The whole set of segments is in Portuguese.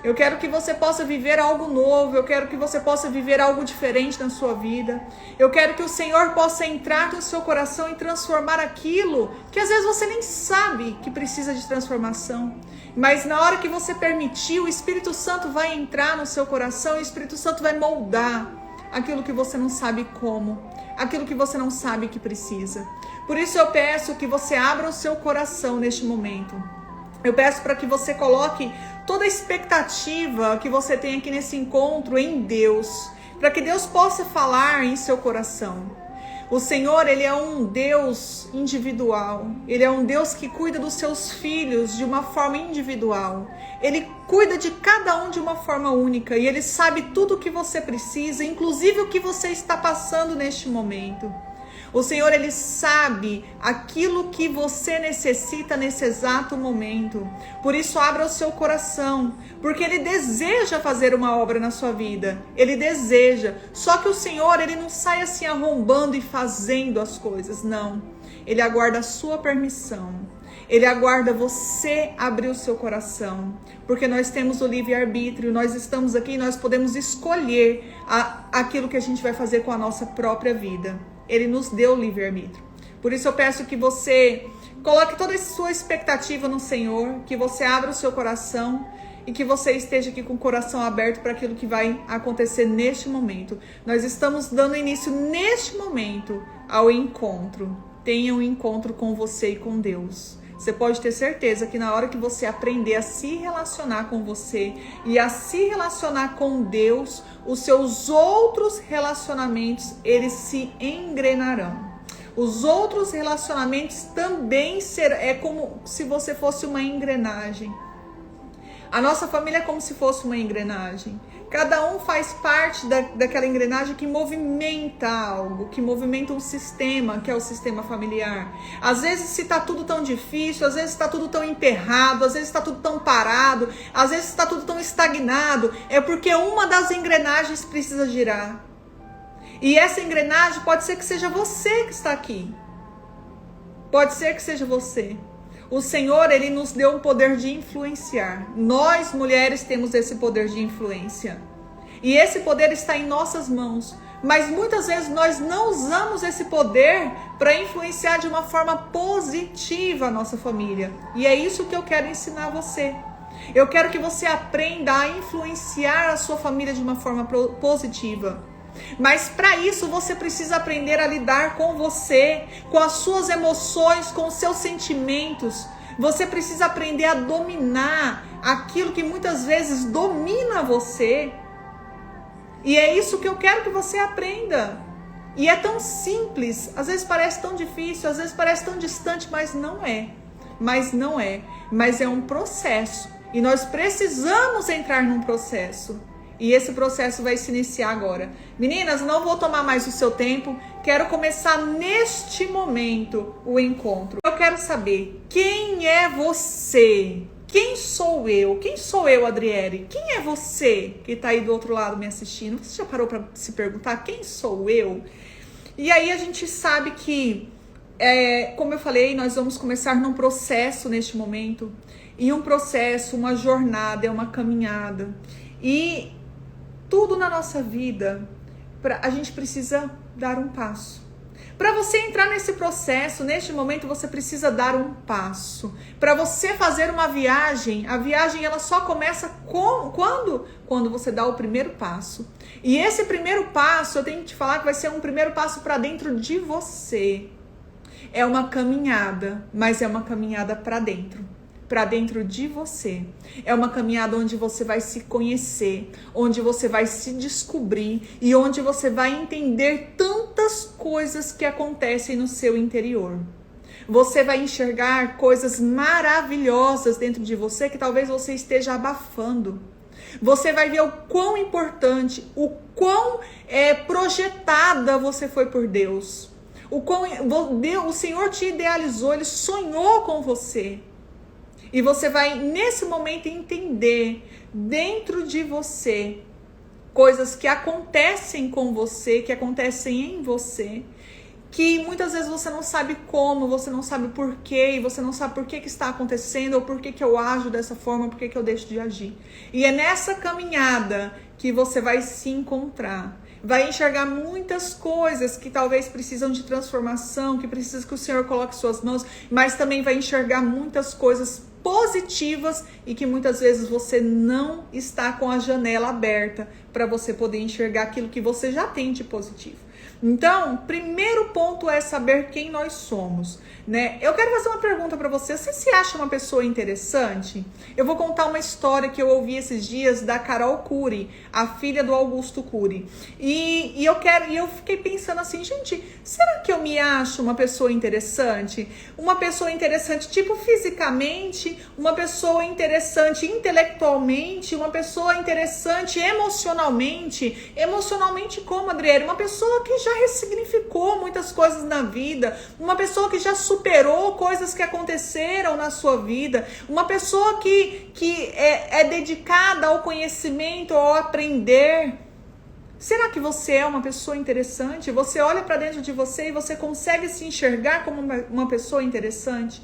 Eu quero que você possa viver algo novo. Eu quero que você possa viver algo diferente na sua vida. Eu quero que o Senhor possa entrar no seu coração e transformar aquilo que às vezes você nem sabe que precisa de transformação. Mas na hora que você permitir, o Espírito Santo vai entrar no seu coração e o Espírito Santo vai moldar aquilo que você não sabe como, aquilo que você não sabe que precisa. Por isso eu peço que você abra o seu coração neste momento. Eu peço para que você coloque toda a expectativa que você tem aqui nesse encontro em Deus, para que Deus possa falar em seu coração. O Senhor, Ele é um Deus individual. Ele é um Deus que cuida dos seus filhos de uma forma individual. Ele cuida de cada um de uma forma única. E Ele sabe tudo o que você precisa, inclusive o que você está passando neste momento. O Senhor, Ele sabe aquilo que você necessita nesse exato momento. Por isso, abra o seu coração, porque Ele deseja fazer uma obra na sua vida. Ele deseja. Só que o Senhor, Ele não sai assim arrombando e fazendo as coisas, não. Ele aguarda a sua permissão. Ele aguarda você abrir o seu coração, porque nós temos o livre-arbítrio, nós estamos aqui e nós podemos escolher aquilo que a gente vai fazer com a nossa própria vida. Ele nos deu o livre-arbítrio. Por isso eu peço que você coloque toda a sua expectativa no Senhor, que você abra o seu coração e que você esteja aqui com o coração aberto para aquilo que vai acontecer neste momento. Nós estamos dando início neste momento ao encontro. Tenha um encontro com você e com Deus. Você pode ter certeza que na hora que você aprender a se relacionar com você e a se relacionar com Deus, os seus outros relacionamentos, eles se engrenarão. Os outros relacionamentos também serão, é como se você fosse uma engrenagem. A nossa família é como se fosse uma engrenagem. Cada um faz parte daquela engrenagem que movimenta algo, que movimenta um sistema, que é o sistema familiar. Às vezes, se está tudo tão difícil, às vezes está tudo tão emperrado, às vezes está tudo tão parado, às vezes está tudo tão estagnado, é porque uma das engrenagens precisa girar. E essa engrenagem pode ser que seja você que está aqui. Pode ser que seja você. O Senhor, Ele nos deu um poder de influenciar. Nós, mulheres, temos esse poder de influência. E esse poder está em nossas mãos. Mas muitas vezes nós não usamos esse poder para influenciar de uma forma positiva a nossa família. E é isso que eu quero ensinar você. Eu quero que você aprenda a influenciar a sua família de uma forma positiva. Mas para isso você precisa aprender a lidar com você, com as suas emoções, com os seus sentimentos. Você precisa aprender a dominar aquilo que muitas vezes domina você. E é isso que eu quero que você aprenda. E é tão simples, às vezes parece tão difícil, às vezes parece tão distante, mas não é. Mas é um processo. E nós precisamos entrar num processo. E esse processo vai se iniciar agora. Meninas, não vou tomar mais o seu tempo. Quero começar neste momento o encontro. Eu quero saber quem é você? Quem sou eu? Quem sou eu, Adriele? Quem é você que está aí do outro lado me assistindo? Você já parou para se perguntar quem sou eu? E aí a gente sabe que, como eu falei, nós vamos começar num processo neste momento. E um processo, uma jornada, é uma caminhada. E tudo na nossa vida, a gente precisa dar um passo. Para você entrar nesse processo, neste momento, você precisa dar um passo. Para você fazer uma viagem, a viagem ela só começa quando? Quando você dá o primeiro passo. E esse primeiro passo, eu tenho que te falar que vai ser um primeiro passo para dentro de você. É uma caminhada, mas é uma caminhada para dentro de você. É uma caminhada onde você vai se conhecer, onde você vai se descobrir e onde você vai entender tantas coisas que acontecem no seu interior. Você vai enxergar coisas maravilhosas dentro de você que talvez você esteja abafando. Você vai ver o quão importante, o quão projetada você foi por Deus. O Senhor te idealizou, Ele sonhou com você. E você vai, nesse momento, entender dentro de você coisas que acontecem com você, que acontecem em você, que muitas vezes você não sabe como, você não sabe porquê, e você não sabe por que está acontecendo, ou por que eu ajo dessa forma, por que eu deixo de agir. E é nessa caminhada que você vai se encontrar. Vai enxergar muitas coisas que talvez precisam de transformação, que precisa que o Senhor coloque suas mãos, mas também vai enxergar muitas coisas positivas e que muitas vezes você não está com a janela aberta para você poder enxergar aquilo que você já tem de positivo. Então, primeiro ponto é saber quem nós somos, né? Eu quero fazer uma pergunta para você. Você se acha uma pessoa interessante? Eu vou contar uma história que eu ouvi esses dias da Carol Cury, a filha do Augusto Cury. E eu fiquei pensando assim, gente, será que eu me acho uma pessoa interessante? Uma pessoa interessante, tipo, fisicamente, uma pessoa interessante intelectualmente, uma pessoa interessante emocionalmente. Emocionalmente como, Adriele? Uma pessoa que já ressignificou muitas coisas na vida, uma pessoa que já superou coisas que aconteceram na sua vida, uma pessoa que é dedicada ao conhecimento, ao aprender. Será que você é uma pessoa interessante? Você olha para dentro de você e você consegue se enxergar como uma pessoa interessante?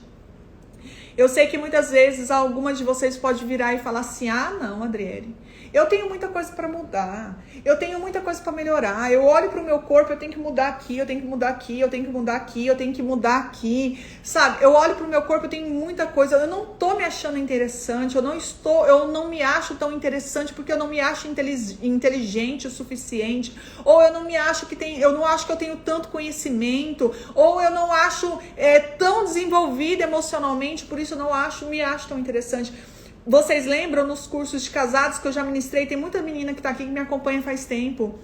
Eu sei que muitas vezes algumas de vocês pode virar e falar assim, ah não, Adriele, eu tenho muita coisa para mudar, eu tenho muita coisa para melhorar, eu olho para o meu corpo, eu tenho que mudar aqui, eu tenho que mudar aqui, eu tenho que mudar aqui, eu tenho que mudar aqui, sabe? Eu olho para o meu corpo, eu tenho muita coisa, eu não tô me achando interessante, eu não me acho tão interessante porque eu não me acho inteligente o suficiente, ou eu não acho que eu tenho tanto conhecimento, ou eu não acho tão desenvolvida emocionalmente, por isso eu não me acho tão interessante. Vocês lembram nos cursos de casados que eu já ministrei, tem muita menina que tá aqui que me acompanha faz tempo,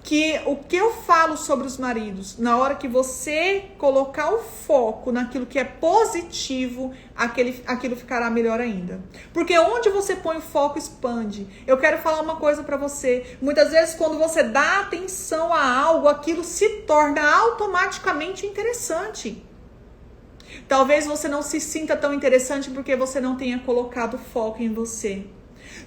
que o que eu falo sobre os maridos, na hora que você colocar o foco naquilo que é positivo, aquilo ficará melhor ainda. Porque onde você põe o foco expande. Eu quero falar uma coisa pra você, muitas vezes quando você dá atenção a algo, aquilo se torna automaticamente interessante. Talvez você não se sinta tão interessante porque você não tenha colocado foco em você.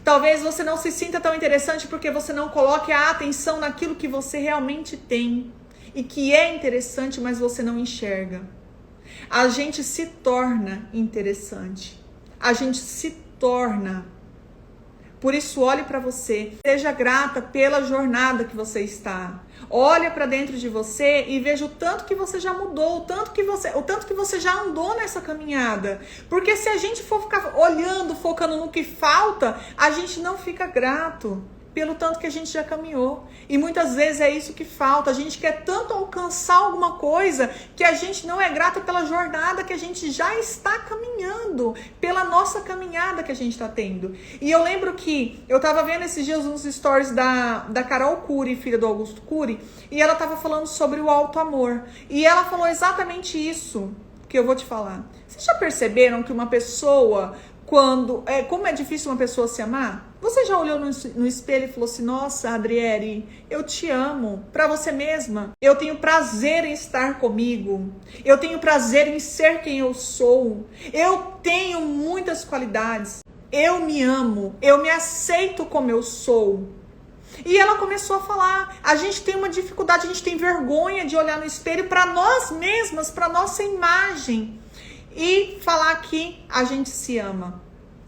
Talvez você não se sinta tão interessante porque você não coloque a atenção naquilo que você realmente tem e que é interessante, mas você não enxerga. A gente se torna interessante. A gente se torna. Por isso, olhe para você. Seja grata pela jornada que você está. Olha para dentro de você e veja o tanto que você já mudou, o tanto que você já andou nessa caminhada. Porque se a gente for ficar olhando, focando no que falta, a gente não fica grato pelo tanto que a gente já caminhou. E muitas vezes é isso que falta. A gente quer tanto alcançar alguma coisa que a gente não é grata pela jornada que a gente já está caminhando, pela nossa caminhada que a gente está tendo. E eu lembro que eu estava vendo esses dias uns stories da Carol Cury, filha do Augusto Cury, e ela estava falando sobre o alto amor. E ela falou exatamente isso que eu vou te falar. Vocês já perceberam que uma pessoa, como é difícil uma pessoa se amar? Você já olhou no espelho e falou assim, nossa, Adriele, eu te amo, pra você mesma. Eu tenho prazer em estar comigo. Eu tenho prazer em ser quem eu sou. Eu tenho muitas qualidades. Eu me amo. Eu me aceito como eu sou. E ela começou a falar, a gente tem uma dificuldade, a gente tem vergonha de olhar no espelho pra nós mesmas, pra nossa imagem. E falar que a gente se ama.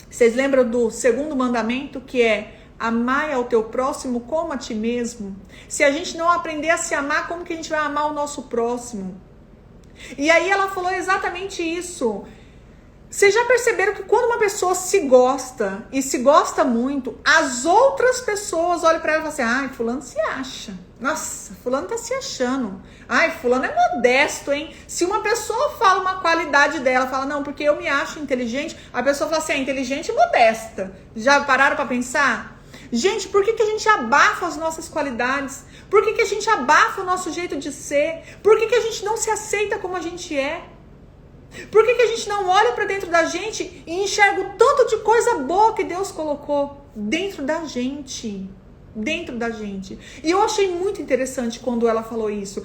Vocês lembram do segundo mandamento, que é amar ao teu próximo como a ti mesmo? Se a gente não aprender a se amar, como que a gente vai amar o nosso próximo? E aí ela falou exatamente isso. Vocês já perceberam que quando uma pessoa se gosta, e se gosta muito, as outras pessoas olham pra ela e falam assim, ai, fulano se acha. Nossa, fulano tá se achando. Ai, fulano é modesto, hein? Se uma pessoa fala uma qualidade dela, fala, não, porque eu me acho inteligente, a pessoa fala assim, é inteligente e modesta. Já pararam pra pensar? Gente, por que a gente abafa as nossas qualidades? Por que a gente abafa o nosso jeito de ser? Por que a gente não se aceita como a gente é? Por que a gente não olha pra dentro da gente e enxerga o tanto de coisa boa que Deus colocou dentro da gente? Dentro da gente. E eu achei muito interessante quando ela falou isso.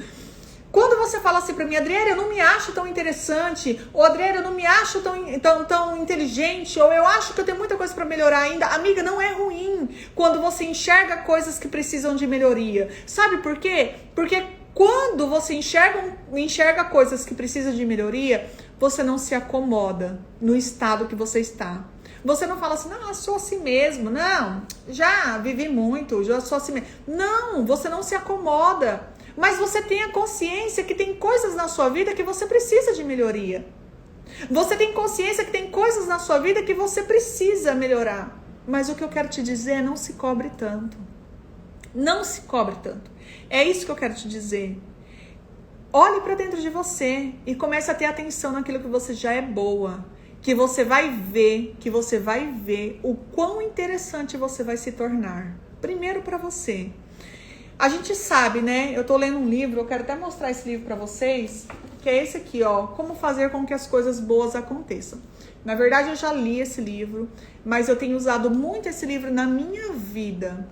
Quando você fala assim pra mim, Adriele, eu não me acho tão interessante, ou Adriele, eu não me acho tão inteligente, ou eu acho que eu tenho muita coisa pra melhorar ainda, amiga, não é ruim quando você enxerga coisas que precisam de melhoria. Sabe por quê? Porque quando você enxerga coisas que precisam de melhoria, você não se acomoda no estado que você está. Você não fala assim, não, eu sou assim mesmo. Não, já vivi muito, já sou assim mesmo. Não, você não se acomoda. Mas você tem a consciência que tem coisas na sua vida que você precisa de melhoria. Você tem consciência que tem coisas na sua vida que você precisa melhorar. Mas o que eu quero te dizer é não se cobre tanto. Não se cobre tanto. É isso que eu quero te dizer. Olhe para dentro de você e comece a ter atenção naquilo que você já é boa. Que você vai ver o quão interessante você vai se tornar. Primeiro para você. A gente sabe, né? Eu tô lendo um livro, eu quero até mostrar esse livro para vocês, que é esse aqui, ó, Como Fazer com que as Coisas Boas Aconteçam. Na verdade, eu já li esse livro, mas eu tenho usado muito esse livro na minha vida.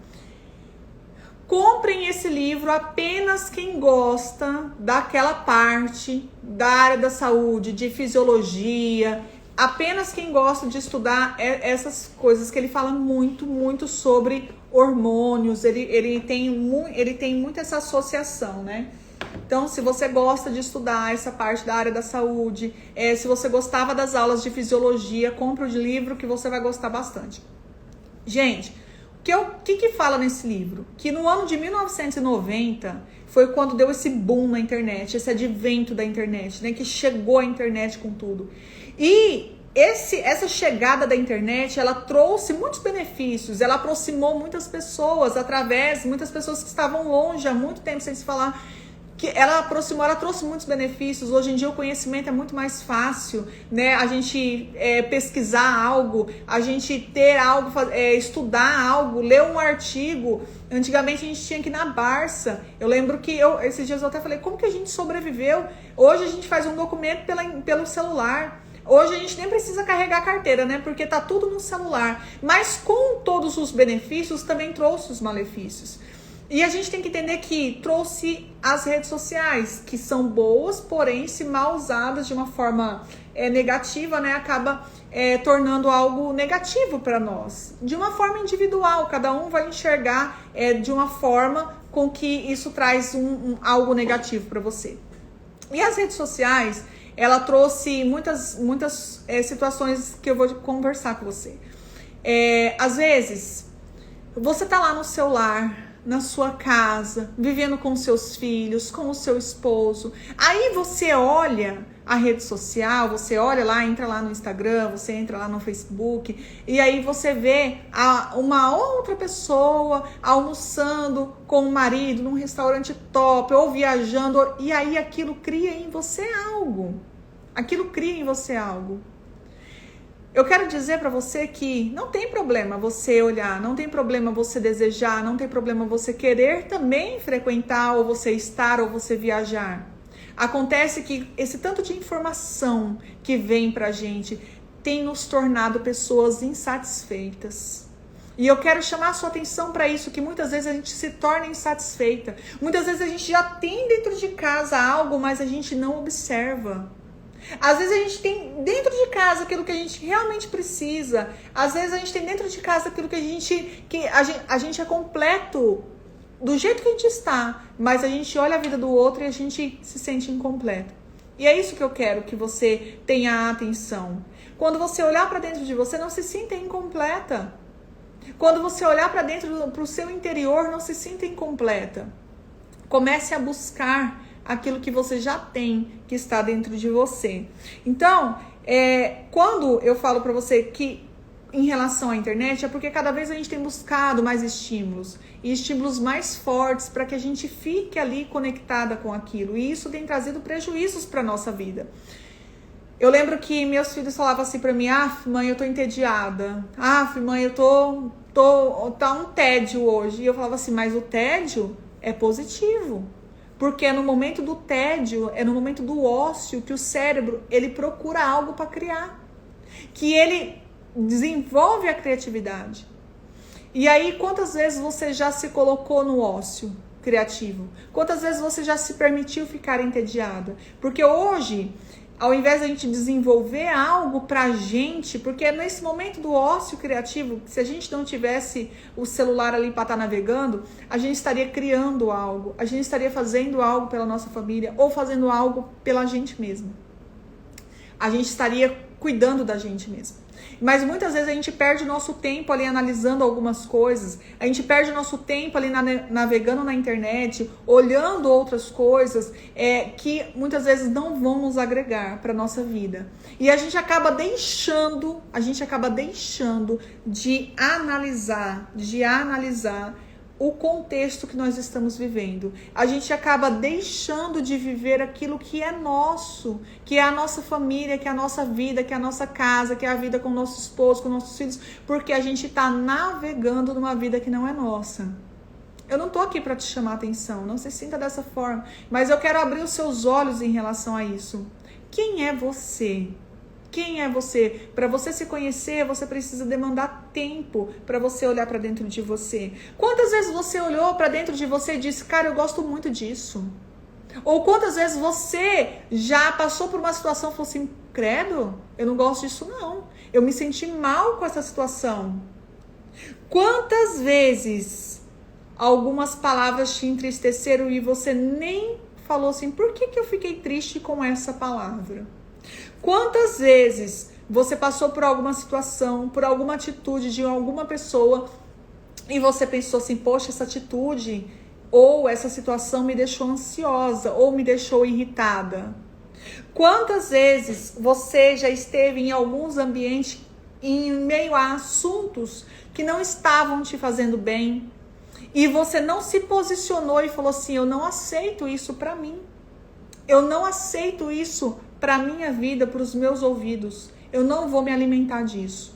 Comprem esse livro apenas quem gosta daquela parte da área da saúde, de fisiologia, apenas quem gosta de estudar essas coisas, que ele fala muito sobre hormônios, ele tem muito essa associação, né? Então, se você gosta de estudar essa parte da área da saúde, se você gostava das aulas de fisiologia, compre o livro que você vai gostar bastante. Gente, o que fala nesse livro? Que no ano de 1990 foi quando deu esse boom na internet, esse advento da internet, né? Que chegou a internet com tudo. E essa chegada da internet, ela trouxe muitos benefícios, ela aproximou muitas pessoas muitas pessoas que estavam longe há muito tempo sem se falar, que ela trouxe muitos benefícios. Hoje em dia o conhecimento é muito mais fácil, né? A gente pesquisar algo, a gente ter algo, estudar algo, ler um artigo. Antigamente a gente tinha que ir na Barça. Eu lembro que esses dias eu até falei, como que a gente sobreviveu? Hoje a gente faz um documento pelo celular. Hoje a gente nem precisa carregar a carteira, né? Porque tá tudo no celular. Mas com todos os benefícios, também trouxe os malefícios. E a gente tem que entender que trouxe as redes sociais, que são boas, porém, se mal usadas de uma forma negativa, né? Acaba tornando algo negativo para nós. De uma forma individual, cada um vai enxergar de uma forma com que isso traz algo negativo para você. E as redes sociais, ela trouxe muitas situações que eu vou conversar com você. Às vezes, você tá lá no seu lar, na sua casa, vivendo com seus filhos, com o seu esposo. Aí você olha a rede social, você olha lá, entra lá no Instagram, você entra lá no Facebook, e aí você vê uma outra pessoa almoçando com o marido num restaurante top, ou viajando, e aí aquilo cria em você algo. Eu quero dizer para você que não tem problema você olhar, não tem problema você desejar, não tem problema você querer também frequentar, ou você estar, ou você viajar. Acontece que esse tanto de informação que vem pra gente tem nos tornado pessoas insatisfeitas. E eu quero chamar a sua atenção para isso, que muitas vezes a gente se torna insatisfeita. Muitas vezes a gente já tem dentro de casa algo, mas a gente não observa. Às vezes a gente tem dentro de casa aquilo que a gente realmente precisa. Às vezes a gente tem dentro de casa aquilo que a gente é completo do jeito que a gente está, mas a gente olha a vida do outro e a gente se sente incompleto. E é isso que eu quero que você tenha atenção. Quando você olhar para dentro de você, não se sinta incompleta. Quando você olhar para dentro, para o seu interior, não se sinta incompleta. Comece a buscar aquilo que você já tem, que está dentro de você. Então, quando eu falo para você que em relação à internet, é porque cada vez a gente tem buscado mais estímulos, e estímulos mais fortes para que a gente fique ali conectada com aquilo, e isso tem trazido prejuízos para a nossa vida. Eu lembro que meus filhos falavam assim para mim, mãe, eu tô entediada, mãe, tá um tédio hoje, e eu falava assim, mas o tédio é positivo. Porque é no momento do tédio, é no momento do ócio que o cérebro, ele procura algo para criar. Que ele desenvolve a criatividade. E aí, quantas vezes você já se colocou no ócio criativo? Quantas vezes você já se permitiu ficar entediada? Porque hoje, Ao invés da gente desenvolver algo pra gente, porque nesse momento do ócio criativo, se a gente não tivesse o celular ali para estar navegando, a gente estaria criando algo, a gente estaria fazendo algo pela nossa família ou fazendo algo pela gente mesma. A gente estaria cuidando da gente mesmo. Mas muitas vezes a gente perde o nosso tempo ali analisando algumas coisas, a gente perde o nosso tempo ali navegando na internet, olhando outras coisas que muitas vezes não vão nos agregar para a nossa vida. E a gente acaba deixando de analisar o contexto que nós estamos vivendo. A gente acaba deixando de viver aquilo que é nosso, que é a nossa família, que é a nossa vida, que é a nossa casa, que é a vida com o nosso esposo, com nossos filhos, porque a gente está navegando numa vida que não é nossa. Eu não tô aqui para te chamar a atenção, não se sinta dessa forma, mas eu quero abrir os seus olhos em relação a isso. Quem é você? Quem é você? Para você se conhecer, você precisa demandar tempo para você olhar para dentro de você. Quantas vezes você olhou para dentro de você e disse, cara, eu gosto muito disso? Ou quantas vezes você já passou por uma situação e falou assim, credo, eu não gosto disso não. Eu me senti mal com essa situação. Quantas vezes algumas palavras te entristeceram e você nem falou assim, por que eu fiquei triste com essa palavra? Quantas vezes você passou por alguma situação, por alguma atitude de alguma pessoa e você pensou assim, poxa, essa atitude ou essa situação me deixou ansiosa ou me deixou irritada? Quantas vezes você já esteve em alguns ambientes em meio a assuntos que não estavam te fazendo bem e você não se posicionou e falou assim, eu não aceito isso para mim. Eu não aceito isso para a minha vida, para os meus ouvidos. Eu não vou me alimentar disso.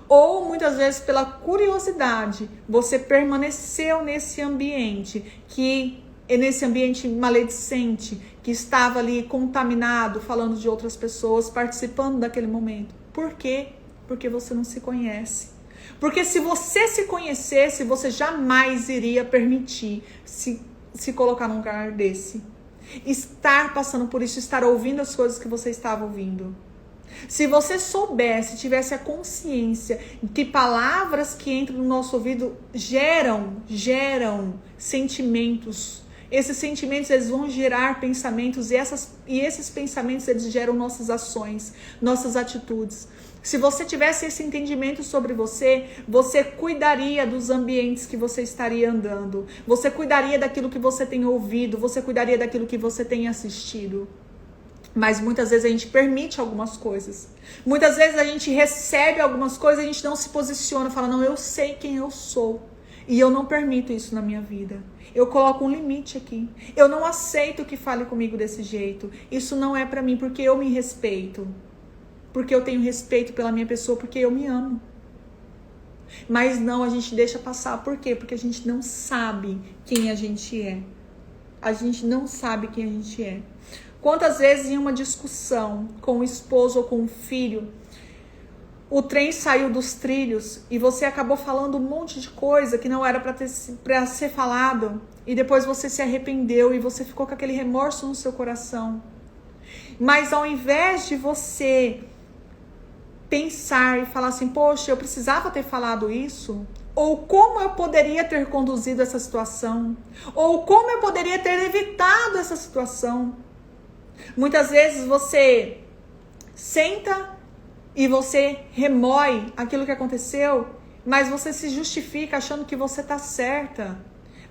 Ou muitas vezes pela curiosidade, você permaneceu nesse ambiente maledicente, que estava ali contaminado, falando de outras pessoas, participando daquele momento. Por quê? Porque você não se conhece. Porque se você se conhecesse, você jamais iria permitir se colocar num lugar desse. Estar passando por isso, estar ouvindo as coisas que você estava ouvindo. Se você soubesse, tivesse a consciência que palavras que entram no nosso ouvido geram sentimentos. Esses sentimentos, eles vão gerar pensamentos e esses pensamentos, eles geram nossas ações, nossas atitudes. Se você tivesse esse entendimento sobre você, você cuidaria dos ambientes que você estaria andando. Você cuidaria daquilo que você tem ouvido, você cuidaria daquilo que você tem assistido. Mas muitas vezes a gente permite algumas coisas. Muitas vezes a gente recebe algumas coisas e a gente não se posiciona, fala, não, eu sei quem eu sou. E eu não permito isso na minha vida. Eu coloco um limite aqui. Eu não aceito que fale comigo desse jeito. Isso não é pra mim, porque eu me respeito. Porque eu tenho respeito pela minha pessoa, porque eu me amo. Mas não, a gente deixa passar. Por quê? Porque a gente não sabe quem a gente é. A gente não sabe quem a gente é. Quantas vezes em uma discussão com o esposo ou com o filho, o trem saiu dos trilhos e você acabou falando um monte de coisa que não era para ser falado, e depois você se arrependeu e você ficou com aquele remorso no seu coração. Mas ao invés de você pensar e falar assim, poxa, eu precisava ter falado isso, ou como eu poderia ter conduzido essa situação, ou como eu poderia ter evitado essa situação. Muitas vezes você senta e você remói aquilo que aconteceu, mas você se justifica achando que você está certa.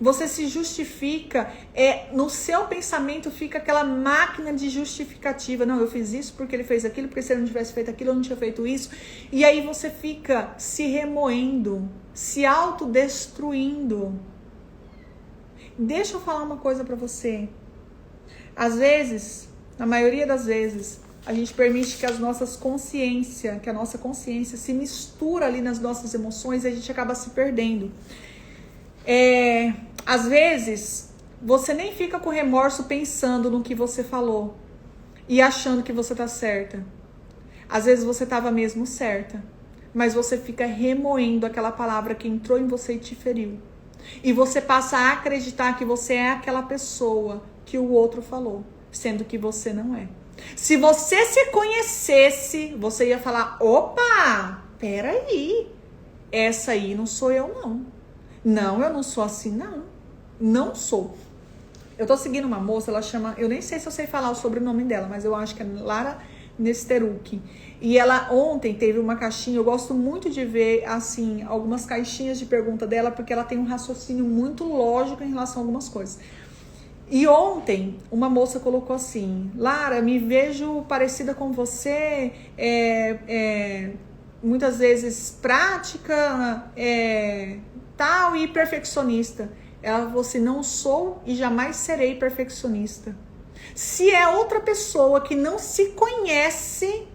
Você se justifica, no seu pensamento fica aquela máquina de justificativa. Não, eu fiz isso porque ele fez aquilo, porque se ele não tivesse feito aquilo, eu não tinha feito isso. E aí você fica se remoendo, se autodestruindo. Deixa eu falar uma coisa pra você. Às vezes, na maioria das vezes, a gente permite que a nossa consciência se mistura ali nas nossas emoções e a gente acaba se perdendo. Às vezes, você nem fica com remorso pensando no que você falou e achando que você tá certa. Às vezes você tava mesmo certa, mas você fica remoendo aquela palavra que entrou em você e te feriu. E você passa a acreditar que você é aquela pessoa que o outro falou, sendo que você não é. Se você se conhecesse, você ia falar, opa, peraí, essa aí não sou eu não. Não, eu não sou assim não. Não sou. Eu tô seguindo uma moça, ela chama, eu nem sei se eu sei falar o sobrenome dela, mas eu acho que é Lara Nesteruk. E ela ontem teve uma caixinha, eu gosto muito de ver, assim, algumas caixinhas de pergunta dela, porque ela tem um raciocínio muito lógico em relação a algumas coisas. E ontem, uma moça colocou assim, Lara, me vejo parecida com você, muitas vezes prática, tal, e perfeccionista. Ela falou assim, não sou e jamais serei perfeccionista. Se é outra pessoa que não se conhece,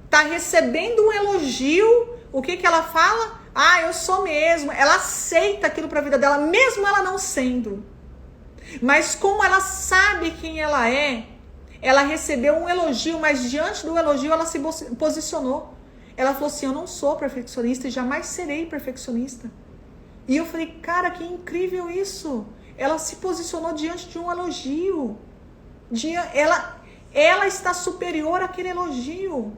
tá recebendo um elogio, o que ela fala? Ah, eu sou mesmo. Ela aceita aquilo pra vida dela, mesmo ela não sendo. Mas como ela sabe quem ela é, ela recebeu um elogio, mas diante do elogio ela se posicionou. Ela falou assim, eu não sou perfeccionista e jamais serei perfeccionista. E eu falei, cara, que incrível isso. Ela se posicionou diante de um elogio. Ela está superior àquele elogio.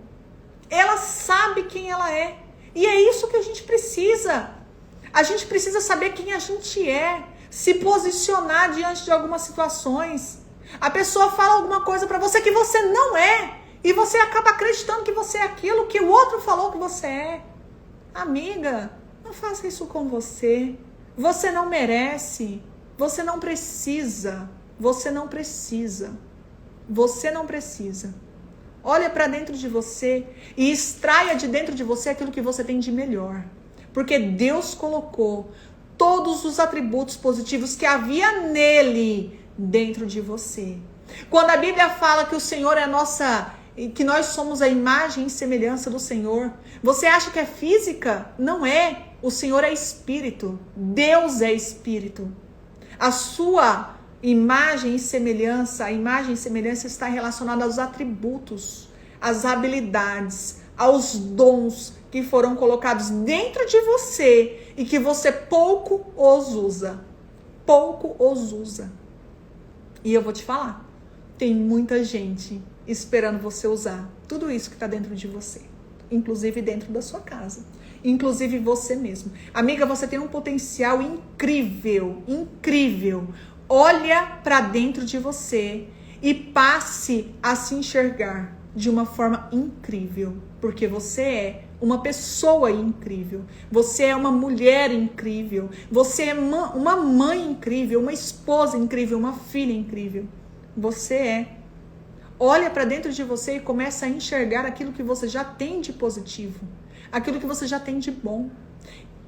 Ela sabe quem ela é. E é isso que a gente precisa. A gente precisa saber quem a gente é. Se posicionar diante de algumas situações. A pessoa fala alguma coisa pra você que você não é. E você acaba acreditando que você é aquilo que o outro falou que você é. Amiga, não faça isso com você. Você não merece. Você não precisa. Você não precisa. Você não precisa. Olha pra dentro de você e extraia de dentro de você aquilo que você tem de melhor. Porque Deus colocou todos os atributos positivos que havia nele dentro de você. Quando a Bíblia fala que o Senhor é que nós somos a imagem e semelhança do Senhor, você acha que é física? Não é. O Senhor é espírito. Deus é espírito. A sua imagem e semelhança, a imagem e semelhança está relacionada aos atributos, às habilidades, aos dons que foram colocados dentro de você e que você pouco os usa. Pouco os usa. E eu vou te falar, tem muita gente esperando você usar tudo isso que está dentro de você, inclusive dentro da sua casa, inclusive você mesmo. Amiga, você tem um potencial incrível, incrível. Olha para dentro de você e passe a se enxergar de uma forma incrível, porque você é uma pessoa incrível, você é uma mulher incrível, você é uma mãe incrível, uma esposa incrível, uma filha incrível. Você é. Olha para dentro de você e começa a enxergar aquilo que você já tem de positivo, aquilo que você já tem de bom.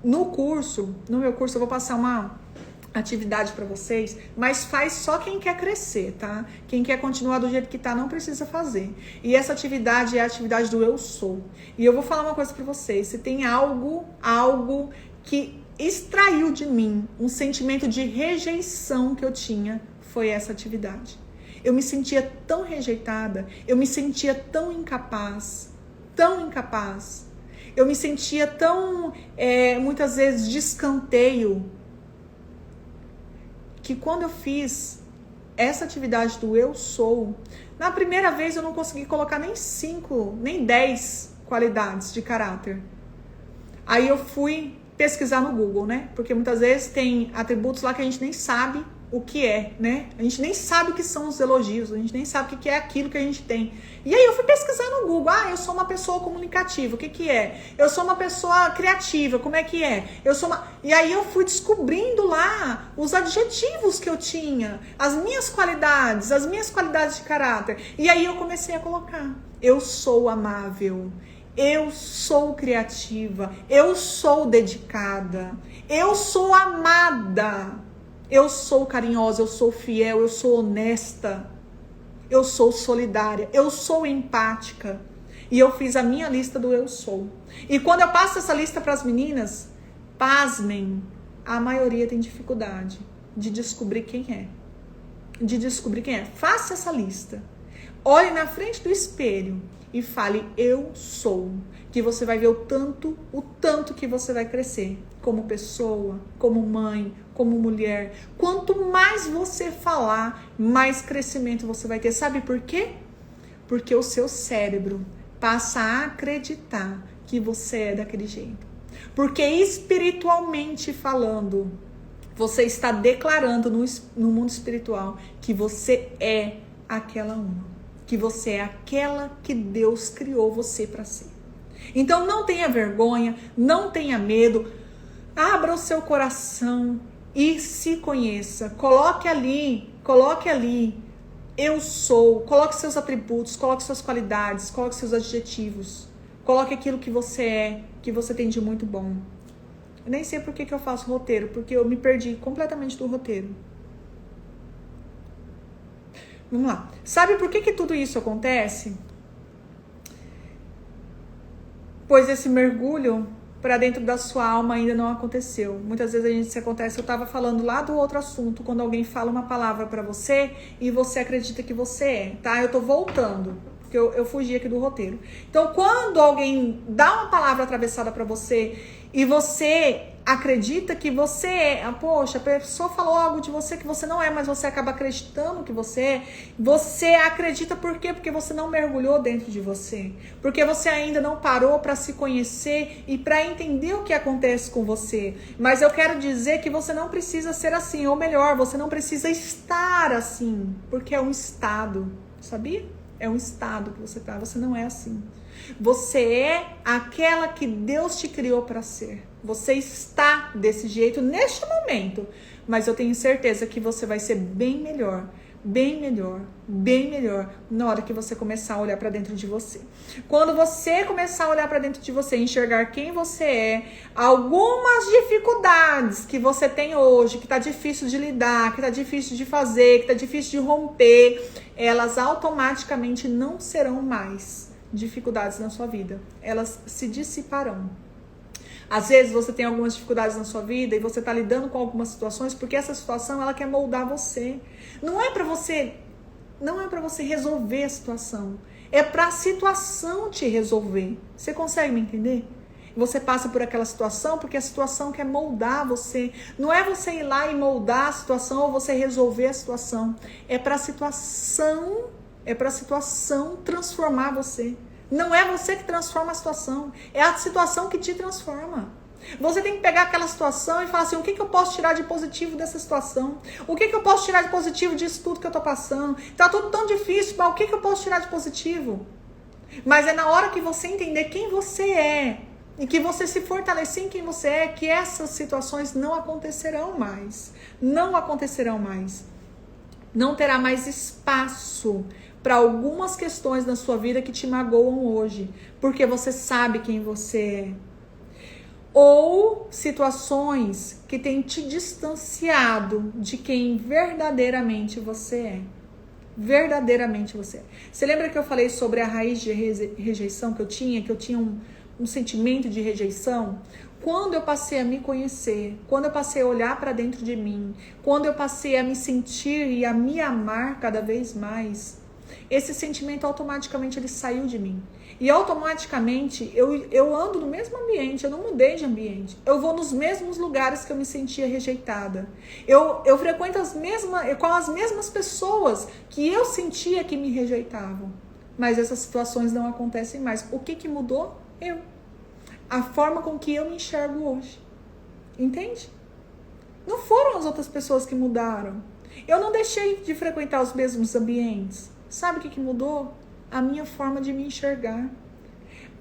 No meu curso eu vou passar uma atividade para vocês, mas faz só quem quer crescer, tá? Quem quer continuar do jeito que tá não precisa fazer. E essa atividade é a atividade do eu sou. E eu vou falar uma coisa para vocês, se tem algo que extraiu de mim um sentimento de rejeição que eu tinha, foi essa atividade. Eu me sentia tão rejeitada, eu me sentia tão incapaz. Eu me sentia tão, muitas vezes, de escanteio, que quando eu fiz essa atividade do eu sou, na primeira vez eu não consegui colocar nem 5, nem 10 qualidades de caráter. Aí eu fui pesquisar no Google, né? Porque muitas vezes tem atributos lá que a gente nem sabe o que é, né? A gente nem sabe o que são os elogios, a gente nem sabe o que é aquilo que a gente tem. E aí eu fui pesquisar no Google, eu sou uma pessoa comunicativa, o que é? Eu sou uma pessoa criativa, como é que é? E aí eu fui descobrindo lá os adjetivos que eu tinha, as minhas qualidades de caráter. E aí eu comecei a colocar, eu sou amável, eu sou criativa, eu sou dedicada, eu sou amada. Eu sou carinhosa, eu sou fiel, eu sou honesta, eu sou solidária, eu sou empática. E eu fiz a minha lista do eu sou. E quando eu passo essa lista para as meninas, pasmem, a maioria tem dificuldade de descobrir quem é. Faça essa lista. Olhe na frente do espelho e fale eu sou. Que você vai ver o tanto que você vai crescer. Como pessoa, como mãe, como mulher. Quanto mais você falar, mais crescimento você vai ter. Sabe por quê? Porque o seu cérebro passa a acreditar que você é daquele jeito. Porque espiritualmente falando, você está declarando no mundo espiritual que você é aquela uma. Que você é aquela que Deus criou você para ser. Então não tenha vergonha, não tenha medo. Abra o seu coração e se conheça. Coloque ali, eu sou. Coloque seus atributos, coloque suas qualidades, coloque seus adjetivos. Coloque aquilo que você é, que você tem de muito bom. Eu nem sei por que eu faço roteiro, porque eu me perdi completamente do roteiro. Vamos lá. Sabe por que tudo isso acontece? Pois esse mergulho para dentro da sua alma ainda não aconteceu. Muitas vezes a gente se acontece, eu estava falando lá do outro assunto, quando alguém fala uma palavra para você e você acredita que você é, tá? Eu tô voltando, porque eu fugi aqui do roteiro. Então, quando alguém dá uma palavra atravessada para você e você acredita que você é, poxa, a pessoa falou algo de você que você não é, mas você acaba acreditando que você é, você acredita por quê? Porque você não mergulhou dentro de você, porque você ainda não parou para se conhecer e para entender o que acontece com você. Mas eu quero dizer que você não precisa ser assim, ou melhor, você não precisa estar assim, porque é um estado, sabia? É um estado que você tá, você não é assim. Você é aquela que Deus te criou para ser. Você está desse jeito neste momento, mas eu tenho certeza que você vai ser bem melhor na hora que você começar a olhar para dentro de você. Quando você começar a olhar para dentro de você, enxergar quem você é, algumas dificuldades que você tem hoje, que tá difícil de lidar, que tá difícil de fazer, que tá difícil de romper, elas automaticamente não serão mais dificuldades na sua vida. Elas se dissiparão. Às vezes você tem algumas dificuldades na sua vida e você está lidando com algumas situações porque essa situação ela quer moldar você. Não é para você resolver a situação. É para a situação te resolver. Você consegue me entender? Você passa por aquela situação porque a situação quer moldar você. Não é você ir lá e moldar a situação ou você resolver a situação. É para a situação transformar você. Não é você que transforma a situação, é a situação que te transforma. Você tem que pegar aquela situação e falar assim, o que eu posso tirar de positivo dessa situação? O que eu posso tirar de positivo disso tudo que eu tô passando? Tá tudo tão difícil, mas o que eu posso tirar de positivo? Mas é na hora que você entender quem você é e que você se fortalecer em quem você é, que essas situações não acontecerão mais. Não acontecerão mais. Não terá mais espaço para algumas questões na sua vida que te magoam hoje, porque você sabe quem você é. Ou situações que têm te distanciado de quem verdadeiramente você é. Verdadeiramente você é. Você lembra que eu falei sobre a raiz de rejeição que eu tinha um sentimento de rejeição? Quando eu passei a me conhecer, quando eu passei a olhar para dentro de mim, quando eu passei a me sentir e a me amar cada vez mais, esse sentimento automaticamente ele saiu de mim. E automaticamente eu ando no mesmo ambiente, eu não mudei de ambiente. Eu vou nos mesmos lugares que eu me sentia rejeitada. Eu frequento com as mesmas pessoas que eu sentia que me rejeitavam. Mas essas situações não acontecem mais. O que mudou? A forma com que eu me enxergo hoje. Entende? Não foram as outras pessoas que mudaram. Eu não deixei de frequentar os mesmos ambientes. Sabe o que mudou? A minha forma de me enxergar.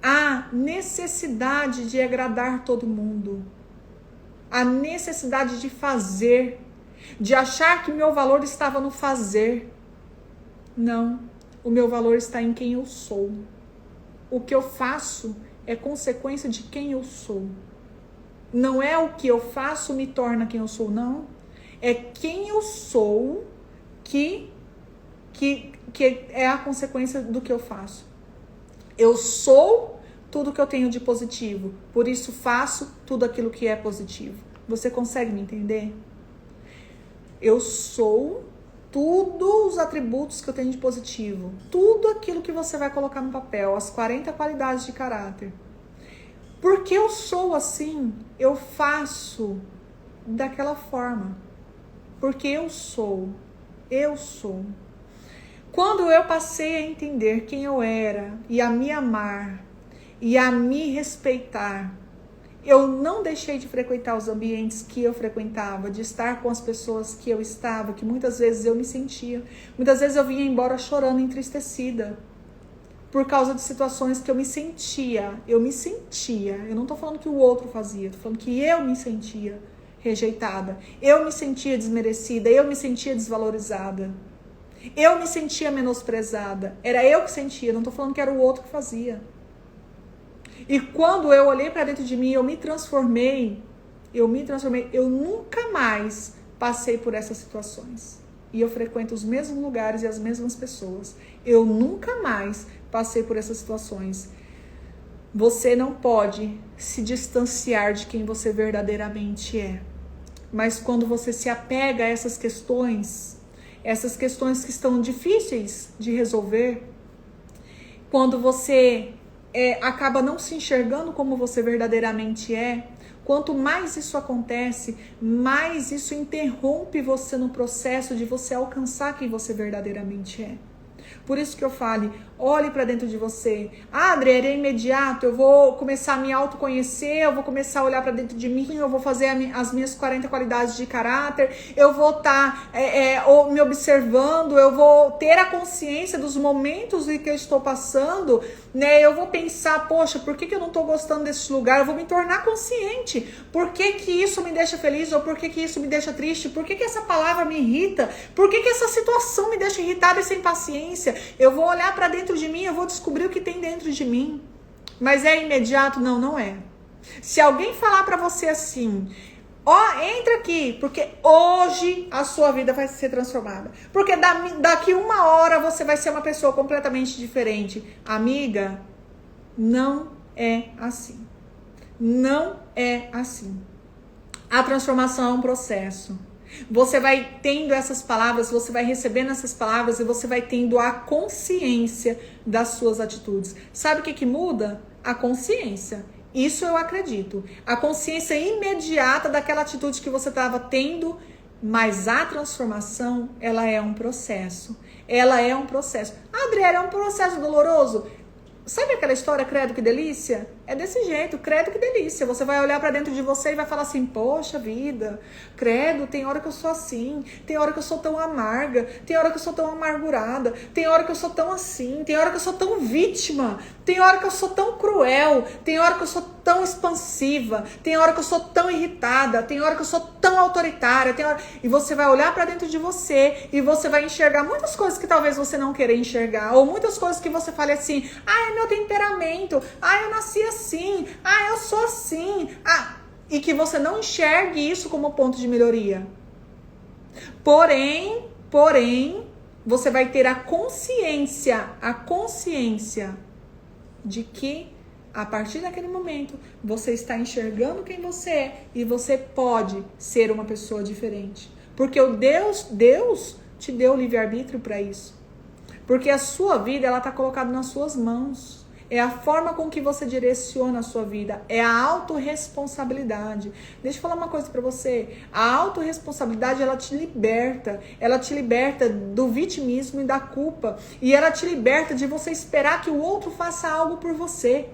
A necessidade de agradar todo mundo. A necessidade de fazer. De achar que o meu valor estava no fazer. Não. O meu valor está em quem eu sou. O que eu faço é consequência de quem eu sou. Não é o que eu faço me torna quem eu sou, não. É quem eu sou que é a consequência do que eu faço. Eu sou tudo que eu tenho de positivo, por isso faço tudo aquilo que é positivo. Você consegue me entender? Eu sou tudo os atributos que eu tenho de positivo, tudo aquilo que você vai colocar no papel, as 40 qualidades de caráter. Porque eu sou assim, eu faço daquela forma. Porque eu sou. Quando eu passei a entender quem eu era e a me amar e a me respeitar, eu não deixei de frequentar os ambientes que eu frequentava, de estar com as pessoas que eu estava, que muitas vezes eu me sentia. Muitas vezes eu vinha embora chorando, entristecida, por causa de situações que eu me sentia. Eu não tô falando que o outro fazia, tô falando que eu me sentia rejeitada, eu me sentia desmerecida, eu me sentia desvalorizada, eu me sentia menosprezada. Era eu que sentia, não tô falando que era o outro que fazia. E quando eu olhei para dentro de mim, eu me transformei, eu nunca mais passei por essas situações. E eu frequento os mesmos lugares e as mesmas pessoas. Eu nunca mais passei por essas situações. Você não pode se distanciar de quem você verdadeiramente é. Mas quando você se apega a essas questões que estão difíceis de resolver, quando você acaba não se enxergando como você verdadeiramente é, quanto mais isso acontece, mais isso interrompe você no processo de você alcançar quem você verdadeiramente é. Por isso que eu falo, olhe para dentro de você. Ah, André, é imediato, eu vou começar a me autoconhecer, eu vou começar a olhar para dentro de mim, eu vou fazer as minhas 40 qualidades de caráter, eu vou estar me observando, eu vou ter a consciência dos momentos em que eu estou passando, né? Eu vou pensar, poxa, por que eu não estou gostando desse lugar? Eu vou me tornar consciente. Por que isso me deixa feliz ou por que isso me deixa triste? Por que essa palavra me irrita? Por que essa situação me deixa irritada e sem paciência? Eu vou olhar para dentro de mim, eu vou descobrir o que tem dentro de mim. Mas é imediato? Não, não é. Se alguém falar para você assim, entra aqui, porque hoje a sua vida vai ser transformada. Porque daqui 1 hora você vai ser uma pessoa completamente diferente. Amiga, não é assim. Não é assim. A transformação é um processo. Você vai tendo essas palavras, você vai recebendo essas palavras e você vai tendo a consciência das suas atitudes. Sabe o que muda? A consciência. Isso eu acredito. A consciência imediata daquela atitude que você estava tendo, mas a transformação, ela é um processo. Ela é um processo. Adriana, é um processo doloroso? Sabe aquela história, credo que delícia? É desse jeito, credo que delícia. Você vai olhar pra dentro de você e vai falar assim, poxa vida, credo, tem hora que eu sou assim, tem hora que eu sou tão amarga, tem hora que eu sou tão amargurada, tem hora que eu sou tão assim, tem hora que eu sou tão vítima, tem hora que eu sou tão cruel, tem hora que eu sou tão expansiva, tem hora que eu sou tão irritada, tem hora que eu sou tão autoritária, tem hora... E você vai olhar pra dentro de você e você vai enxergar muitas coisas que talvez você não queira enxergar, ou muitas coisas que você fale assim, é meu temperamento, eu nasci assim, eu sou assim, e que você não enxergue isso como ponto de melhoria. Porém, você vai ter a consciência de que a partir daquele momento você está enxergando quem você é e você pode ser uma pessoa diferente. Porque o Deus te deu o livre-arbítrio para isso. Porque a sua vida, ela está colocada nas suas mãos. É a forma com que você direciona a sua vida. É a autorresponsabilidade. Deixa eu falar uma coisa pra você. A autorresponsabilidade, ela te liberta. Ela te liberta do vitimismo e da culpa. E ela te liberta de você esperar que o outro faça algo por você.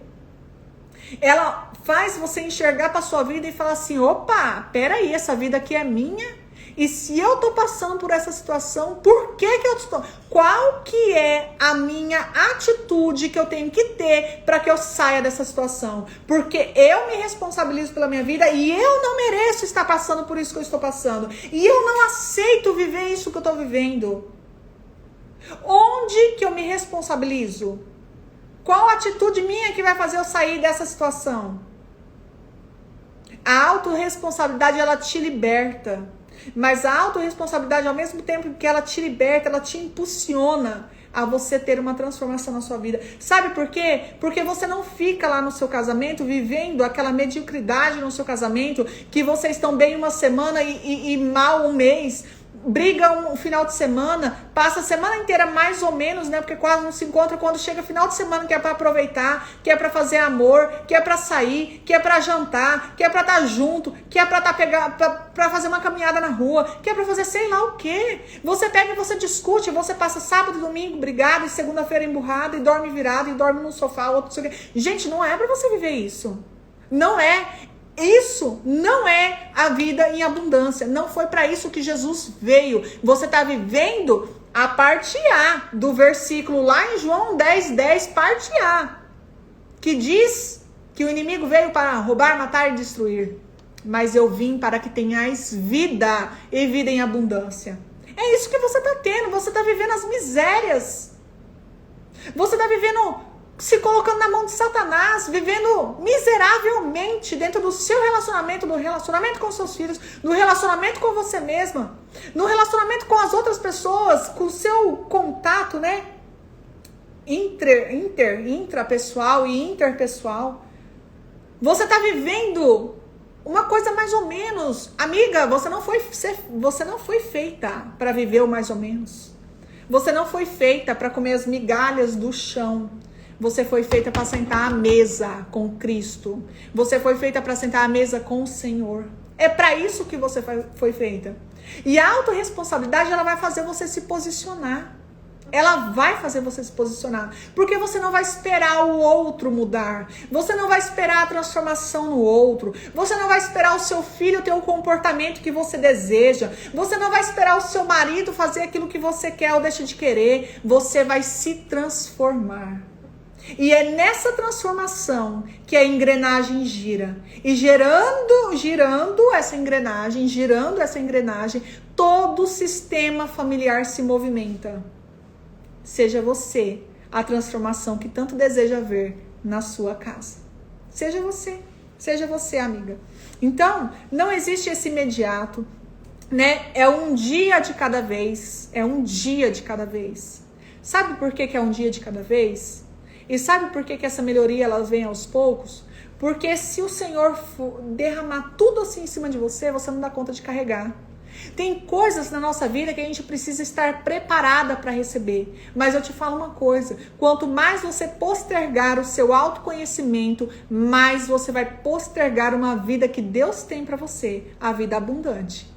Ela faz você enxergar pra sua vida e falar assim, opa, peraí, essa vida aqui é minha. E se eu tô passando por essa situação, por que eu estou? Qual que é a minha atitude que eu tenho que ter para que eu saia dessa situação? Porque eu me responsabilizo pela minha vida e eu não mereço estar passando por isso que eu estou passando. E eu não aceito viver isso que eu estou vivendo. Onde que eu me responsabilizo? Qual atitude minha que vai fazer eu sair dessa situação? A autorresponsabilidade, ela te liberta. Mas a autorresponsabilidade, ao mesmo tempo que ela te liberta, ela te impulsiona a você ter uma transformação na sua vida. Sabe por quê? Porque você não fica lá no seu casamento vivendo aquela mediocridade no seu casamento, que vocês estão bem uma semana e mal um mês. briga um final de semana, passa a semana inteira mais ou menos, né? Porque quase não se encontra. Quando chega final de semana, que é para aproveitar, que é para fazer amor, que é para sair, que é para jantar, que é para estar junto, que é para para fazer uma caminhada na rua, que é para fazer sei lá o quê. Você pega e você discute, você passa sábado e domingo brigado, e segunda-feira emburrado, e dorme virado, e dorme no sofá, outro sei o quê. Gente, não é para você viver isso. Não é. Isso não é a vida em abundância. Não foi para isso que Jesus veio. Você está vivendo a parte A do versículo lá em João 10:10, parte A, que diz que o inimigo veio para roubar, matar e destruir. Mas eu vim para que tenhais vida e vida em abundância. É isso que você está tendo. Você está vivendo as misérias. Você está vivendo, se colocando na mão de Satanás, vivendo miseravelmente dentro do seu relacionamento, do relacionamento com seus filhos, no relacionamento com você mesma, no relacionamento com as outras pessoas, com o seu contato, né? Intrapessoal e interpessoal. Você está vivendo uma coisa mais ou menos. Amiga, você não foi feita para viver o mais ou menos. Você não foi feita para comer as migalhas do chão. Você foi feita para sentar à mesa com Cristo. Você foi feita para sentar à mesa com o Senhor. É para isso que você foi feita. E a autorresponsabilidade, ela vai fazer você se posicionar. Ela vai fazer você se posicionar. Porque você não vai esperar o outro mudar. Você não vai esperar a transformação no outro. Você não vai esperar o seu filho ter o comportamento que você deseja. Você não vai esperar o seu marido fazer aquilo que você quer ou deixa de querer. Você vai se transformar. E é nessa transformação que a engrenagem gira. E girando essa engrenagem, todo o sistema familiar se movimenta. Seja você a transformação que tanto deseja ver na sua casa. Seja você, amiga. Então, não existe esse imediato, né? É um dia de cada vez. Sabe por que é um dia de cada vez? E sabe por que essa melhoria ela vem aos poucos? Porque se o Senhor derramar tudo assim em cima de você, você não dá conta de carregar. Tem coisas na nossa vida que a gente precisa estar preparada para receber. Mas eu te falo uma coisa, quanto mais você postergar o seu autoconhecimento, mais você vai postergar uma vida que Deus tem para você, a vida abundante.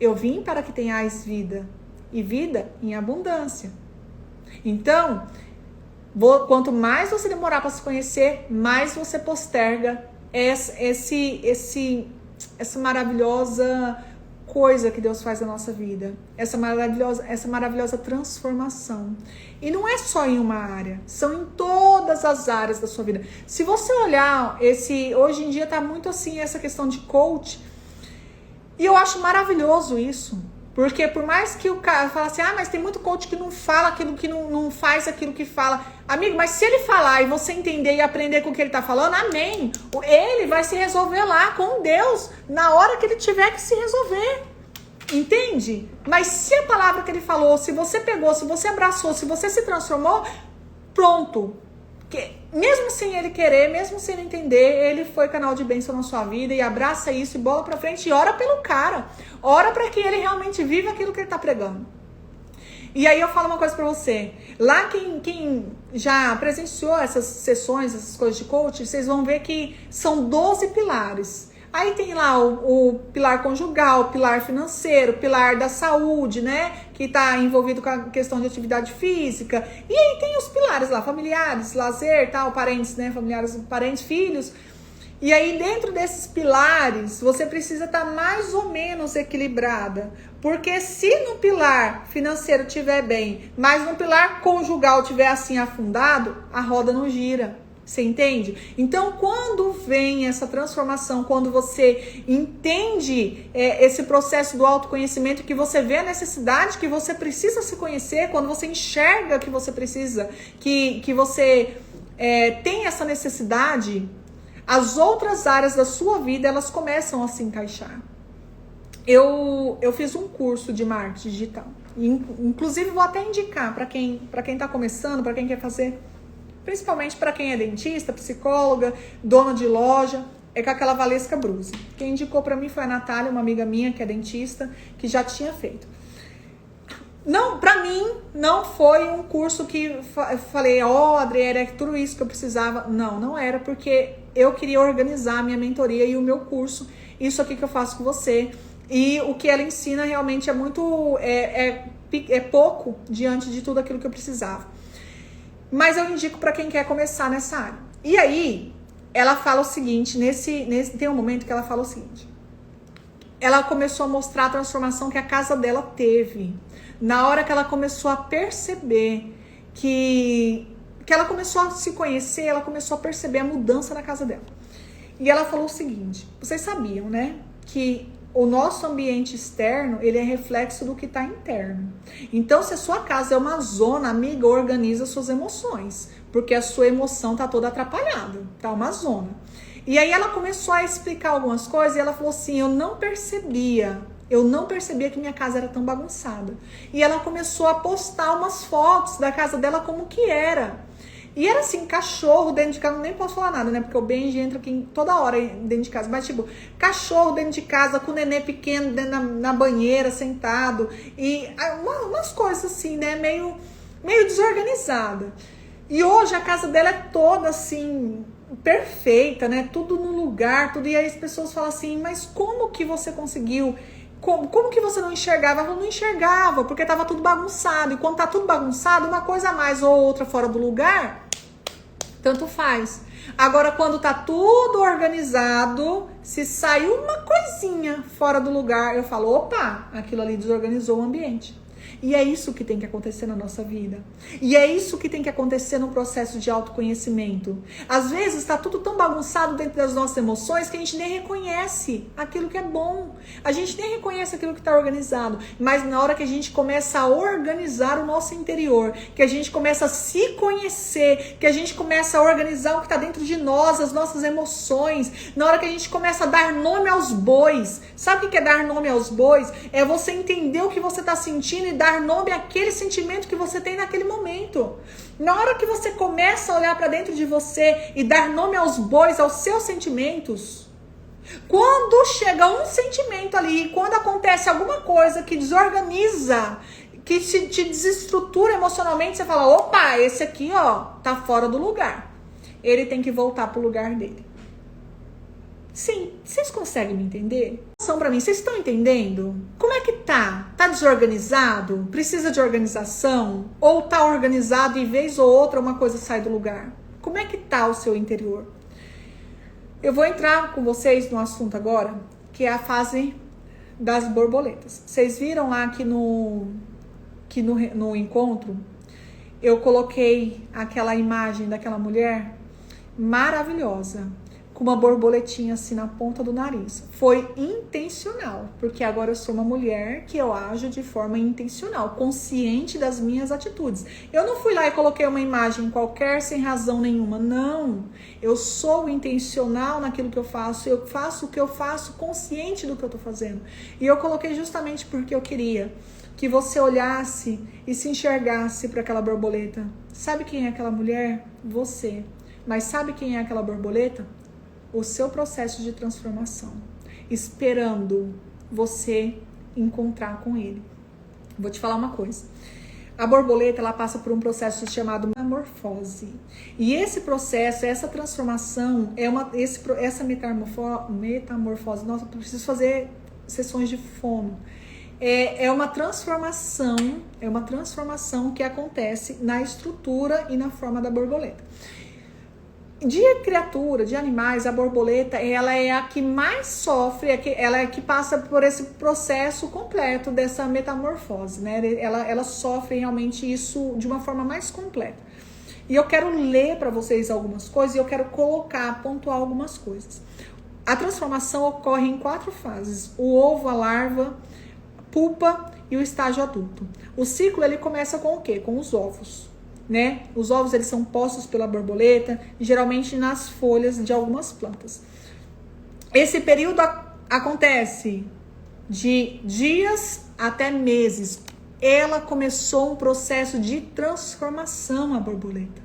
Eu vim para que tenhais vida, e vida em abundância. Então, quanto mais você demorar para se conhecer, mais você posterga essa maravilhosa coisa que Deus faz na nossa vida, essa maravilhosa transformação. E não é só em uma área, são em todas as áreas da sua vida. Se você olhar, hoje em dia tá muito assim, essa questão de coach, e eu acho maravilhoso isso. Porque por mais que o cara fale assim, mas tem muito coach que não fala aquilo que não faz aquilo que fala. Amigo, mas se ele falar e você entender e aprender com o que ele tá falando, amém. Ele vai se resolver lá com Deus na hora que ele tiver que se resolver. Entende? Mas se a palavra que ele falou, se você pegou, se você abraçou, se você se transformou, pronto. Mesmo sem ele querer, mesmo sem ele entender, ele foi canal de bênção na sua vida, e abraça isso e bola pra frente e ora pelo cara. Ora pra que ele realmente viva aquilo que ele tá pregando. E aí eu falo uma coisa pra você. Lá quem já presenciou essas sessões, essas coisas de coaching, vocês vão ver que são 12 pilares. Aí tem lá o pilar conjugal, o pilar financeiro, o pilar da saúde, né? Que tá envolvido com a questão de atividade física. E aí tem os pilares lá, familiares, lazer, tal, parentes, né? Familiares, parentes, filhos. E aí dentro desses pilares, você precisa estar mais ou menos equilibrada. Porque se no pilar financeiro estiver bem, mas no pilar conjugal estiver assim afundado, a roda não gira. Você entende? Então, quando vem essa transformação, quando você entende esse processo do autoconhecimento, que você vê a necessidade que você precisa se conhecer, quando você enxerga que você precisa, que você tem essa necessidade, as outras áreas da sua vida, elas começam a se encaixar. Eu fiz um curso de marketing digital. Inclusive, vou até indicar para quem está começando, para quem quer fazer... Principalmente para quem é dentista, psicóloga, dona de loja. é com aquela Valesca Bruse. Quem indicou pra mim foi a Natália, uma amiga minha que é dentista, que já tinha feito. Não, pra mim, não foi um curso que eu falei, Adri, era tudo isso que eu precisava. Não era, porque eu queria organizar a minha mentoria e o meu curso, isso aqui que eu faço com você. E o que ela ensina realmente é muito, é pouco diante de tudo aquilo que eu precisava. Mas eu indico pra quem quer começar nessa área. E aí, ela fala o seguinte, tem um momento que ela fala o seguinte. Ela começou a mostrar a transformação que a casa dela teve. Na hora que ela começou a perceber que ela começou a se conhecer, ela começou a perceber a mudança na casa dela. E ela falou o seguinte, vocês sabiam, né? Que o nosso ambiente externo, ele é reflexo do que está interno. Então, se a sua casa é uma zona, amiga, organiza suas emoções. Porque a sua emoção tá toda atrapalhada, tá uma zona. E aí ela começou a explicar algumas coisas e ela falou assim, eu não percebia que minha casa era tão bagunçada. E ela começou a postar umas fotos da casa dela como que era. E era assim, cachorro dentro de casa, nem posso falar nada, né? Porque o Benji entra aqui toda hora dentro de casa. Mas tipo, cachorro dentro de casa, com o nenê pequeno dentro na banheira, sentado. E umas coisas assim, né? Meio desorganizada. E hoje a casa dela é toda assim, perfeita, né? Tudo no lugar, tudo. E aí as pessoas falam assim, mas como que você conseguiu? Como que você não enxergava? Eu não enxergava, porque tava tudo bagunçado. E quando tá tudo bagunçado, uma coisa a mais ou outra fora do lugar, tanto faz. Agora, quando tá tudo organizado, se saiu uma coisinha fora do lugar, eu falo, opa, aquilo ali desorganizou o ambiente. E é isso que tem que acontecer na nossa vida. E é isso que tem que acontecer no processo de autoconhecimento. Às vezes está tudo tão bagunçado dentro das nossas emoções que a gente nem reconhece aquilo que é bom. A gente nem reconhece aquilo que está organizado. Mas na hora que a gente começa a organizar o nosso interior, que a gente começa a se conhecer, que a gente começa a organizar o que está dentro de nós, as nossas emoções, na hora que a gente começa a dar nome aos bois. Sabe o que é dar nome aos bois? É você entender o que você está sentindo e dar nome àquele sentimento que você tem naquele momento. Na hora que você começa a olhar para dentro de você e dar nome aos bois, aos seus sentimentos, quando chega um sentimento ali, quando acontece alguma coisa que desorganiza, que te desestrutura emocionalmente, você fala, opa, esse aqui, ó, tá fora do lugar. Ele tem que voltar pro lugar dele. Sim, vocês conseguem me entender? São para mim, vocês estão entendendo? Como é que tá? Tá desorganizado? Precisa de organização? Ou tá organizado e vez ou outra uma coisa sai do lugar? Como é que tá o seu interior? Eu vou entrar com vocês no assunto agora, que é a fase das borboletas. Vocês viram lá que no encontro, eu coloquei aquela imagem daquela mulher maravilhosa, com uma borboletinha assim na ponta do nariz. Foi intencional, porque agora eu sou uma mulher que eu ajo de forma intencional, consciente das minhas atitudes. Eu não fui lá e coloquei uma imagem qualquer sem razão nenhuma, não. Eu sou intencional naquilo que eu faço o que eu faço consciente do que eu tô fazendo. E eu coloquei justamente porque eu queria que você olhasse e se enxergasse para aquela borboleta. Sabe quem é aquela mulher? Você. Mas sabe quem é aquela borboleta? O seu processo de transformação, esperando você encontrar com ele. Vou te falar uma coisa. A borboleta, ela passa por um processo chamado metamorfose. E esse processo, essa transformação, essa metamorfose, nossa, eu preciso fazer sessões de fono. É uma transformação que acontece na estrutura e na forma da borboleta. De criatura, de animais, a borboleta, ela é a que mais sofre, ela é a que passa por esse processo completo dessa metamorfose, né? Ela sofre realmente isso de uma forma mais completa. E eu quero ler para vocês algumas coisas e eu quero pontuar algumas coisas. A transformação ocorre em 4 fases: o ovo, a larva, pupa e o estágio adulto. O ciclo, ele começa com o quê? Com os ovos. Né? Os ovos, eles são postos pela borboleta, geralmente nas folhas de algumas plantas. Esse período acontece de dias até meses. Ela começou um processo de transformação, a borboleta,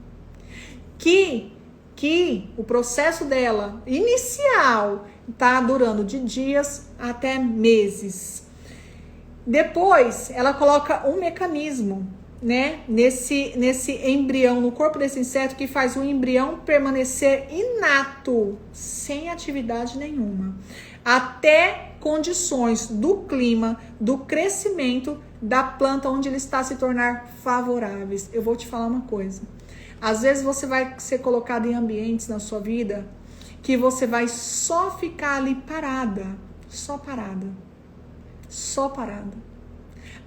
que que o processo dela inicial está durando de dias até meses. Depois, ela coloca um mecanismo, né, nesse embrião, no corpo desse inseto, que faz o embrião permanecer inato, sem atividade nenhuma, até condições do clima, do crescimento da planta onde ele está se tornar favoráveis. Eu vou te falar uma coisa. Às vezes você vai ser colocado em ambientes na sua vida que você vai só ficar ali parada, só parada,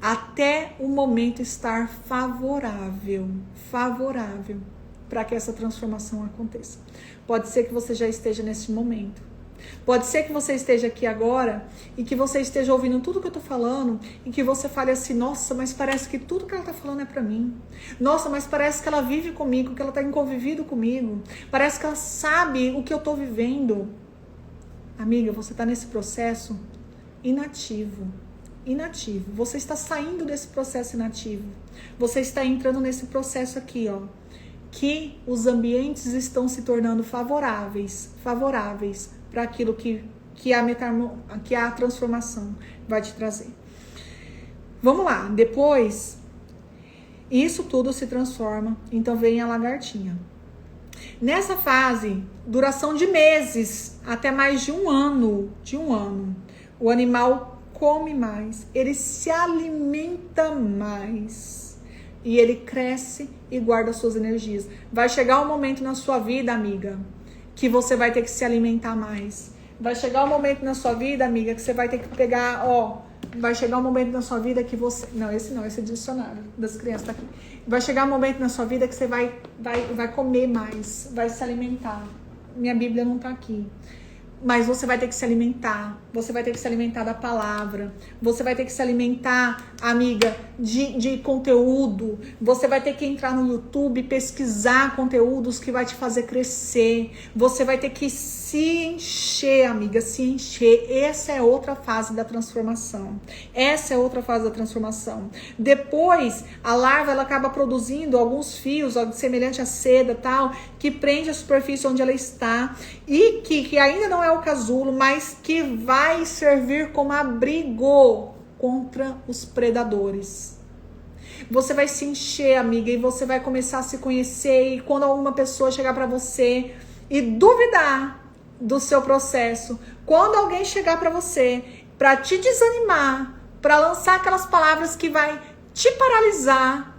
até o momento estar favorável para que essa transformação aconteça. Pode ser que você já esteja nesse momento. Pode ser que você esteja aqui agora e que você esteja ouvindo tudo que eu tô falando e que você fale assim, nossa, mas parece que tudo que ela tá falando é pra mim. Nossa, mas parece que ela vive comigo, que ela tá convivido comigo. Parece que ela sabe o que eu tô vivendo. Amiga, você tá nesse processo inativo. Você está saindo desse processo inativo. Você está entrando nesse processo aqui, ó, que os ambientes estão se tornando favoráveis para aquilo que a transformação vai te trazer. Vamos lá, depois isso tudo se transforma, então vem a lagartinha. Nessa fase, duração de meses, até mais de um ano, o animal come mais, ele se alimenta mais e ele cresce e guarda suas energias. Vai chegar um momento na sua vida, amiga, que você vai ter que se alimentar mais. Vai chegar um momento na sua vida, amiga, que você vai ter que pegar, vai chegar um momento na sua vida que você... esse é dicionário das crianças, tá aqui. Vai chegar um momento na sua vida que você vai comer mais, vai se alimentar. Minha Bíblia não tá aqui. Mas você vai ter que se alimentar, você vai ter que se alimentar da palavra, você vai ter que se alimentar, amiga, de conteúdo, você vai ter que entrar no YouTube, pesquisar conteúdos que vai te fazer crescer, você vai ter que se encher, amiga, se encher. Essa é outra fase da transformação, Depois, a larva, ela acaba produzindo alguns fios, semelhante a seda, tal, que prende a superfície onde ela está, e que ainda não é o casulo, mas que vai servir como abrigo contra os predadores. Você vai se encher, amiga, e você vai começar a se conhecer, e quando alguma pessoa chegar para você e duvidar do seu processo, quando alguém chegar para você para te desanimar, para lançar aquelas palavras que vai te paralisar,